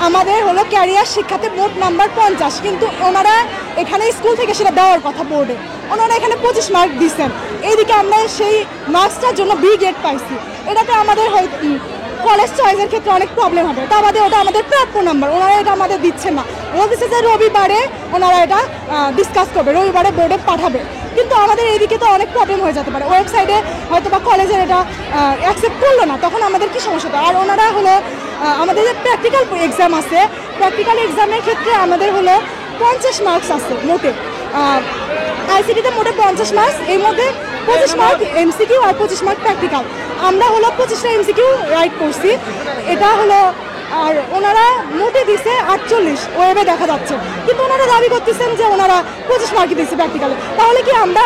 আমাদের হলো ক্যারিয়ার শিক্ষাতে মোট নাম্বার 50, কিন্তু ওনারা এখানে স্কুল থেকে সেটা দেওয়ার কথা বোর্ডে, ওনারা এখানে 25 মার্ক দিচ্ছেন। এইদিকে আমরা সেই মার্কসটার জন্য বি গ্রেড পাইছি। এটাতে আমাদের কলেজ চয়েসের ক্ষেত্রে অনেক প্রবলেম হবে। তা আমাদের ওটা আমাদের প্রাপ্য নাম্বার, ওনারা এটা আমাদের দিচ্ছেন না। বলতেছে যে রবিবারে ওনারা এটা ডিসকাস করবে, রবিবারে বোর্ডে পাঠাবে। কিন্তু আমাদের এইদিকে তো অনেক প্রবলেম হয়ে যেতে পারে, ওয়েবসাইটে হয়তো বা কলেজের এটা অ্যাকসেপ্ট করলো না, তখন আমাদের কী সমস্যা হবে। আর ওনারা হলো আমাদের যে প্র্যাকটিক্যাল এক্সাম আছে, প্র্যাকটিক্যাল এক্সামের ক্ষেত্রে আমাদের হলো 50 মার্কস আছে মোটে। আইসিটিতে মোটে 50 মার্কস, এর মধ্যে 25 মার্ক এমসিকিউ আর 25 মার্ক প্র্যাকটিক্যাল। আমরা হলো 25টা এমসিকিউ রাইট করছি, এটা হলো। আর ওনারা মোটে দিছে 48, ওয়েবে দেখা যাচ্ছে, কিন্তু ওনারা দাবি করতেছেন যে ওনারা 25 মার্কই দিচ্ছে প্র্যাকটিক্যালে। তাহলে কি আমরা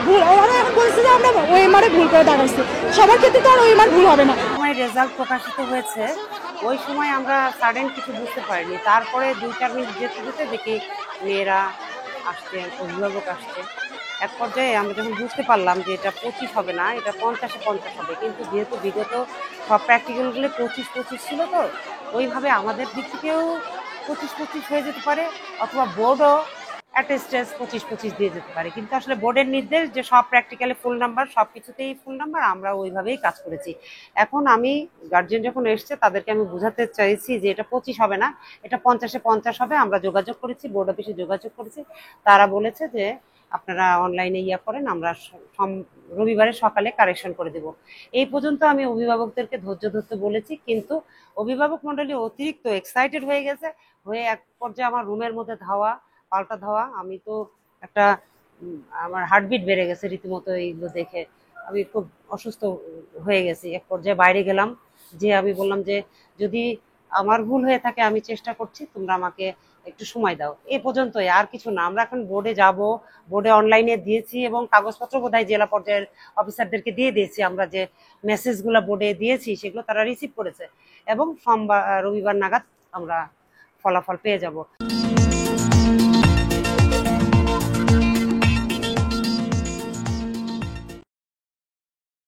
ভুল ওনারা এখন বলছে যে আমরা ওএমআরে ভুল করে দেখাচ্ছি। সবার ক্ষেত্রে তো আর ওএমআর ভুল হবে না। সময় রেজাল্ট প্রকাশিত হয়েছে, ওই সময় আমরা সাডেন কিছু বুঝতে পারিনি। তারপরে 2-4 মিনিট যেতে যেতে দেখি মেয়েরা আসছে, অভিভাবক আসছে। এক পর্যায়ে আমরা যখন বুঝতে পারলাম যে এটা 25 হবে না, এটা 50-50 হবে। কিন্তু যেহেতু বিগত সব প্র্যাকটিক্যালগুলো 25-25 ছিল, তো ওইভাবে আমাদের দিক থেকেও 25-25 হয়ে যেতে পারে, অথবা বোর্ডও অ্যাটেস্টেজ 25-25 দিয়ে যেতে পারে। কিন্তু আসলে বোর্ডের নির্দেশ যে সব প্র্যাকটিক্যালে ফুল নাম্বার, সব কিছুতেই ফুল নাম্বার, আমরা ওইভাবেই কাজ করেছি। এখন আমি গার্জিয়ান যখন এসছে তাদেরকে আমি বোঝাতে চাইছি যে এটা 25 হবে না, এটা 50-50 হবে। আমরা যোগাযোগ করেছি, বোর্ড অফিসে যোগাযোগ করেছি, তারা বলেছে যে আপনারা অনলাইনে করেন, আমরা রবিবারে সকালে কারেকশন করে দেব। এই পর্যন্ত আমি অভিভাবকদেরকে ধৈর্য ধরতে বলেছি, কিন্তু অভিভাবক মন্ডলী অতিরিক্ত এক্সাইটেড হয়ে গেছে, হয়ে এক পর্যায়ে আমার রুমের মধ্যে ধাওয়া পাল্টা ধাওয়া। আমি তো একটা আমার হার্টবিট বেড়ে গেছে রীতিমতো এইগুলো দেখে, আমি খুব অসুস্থ হয়ে গেছি। এক পর্যায়ে বাইরে গেলাম, যে আমি বললাম যে যদি আমার ভুল হয়ে থাকে আমি চেষ্টা করছি, তোমরা আমাকে একটু সময় দাও। এ পর্যন্তই, আর কিছু না। আমরা এখন বোর্ডে যাব, বোর্ডে অনলাইনে দিয়েছি এবং কাগজপত্র বোধহয় জেলা পর্যায়ের অফিসারদেরকে দিয়ে দিয়েছি। আমরা যে মেসেজগুলো বোর্ডে দিয়েছি সেগুলো তারা রিসিভ করেছে, এবং রবিবার নাগাদ আমরা ফলাফল পেয়ে যাব।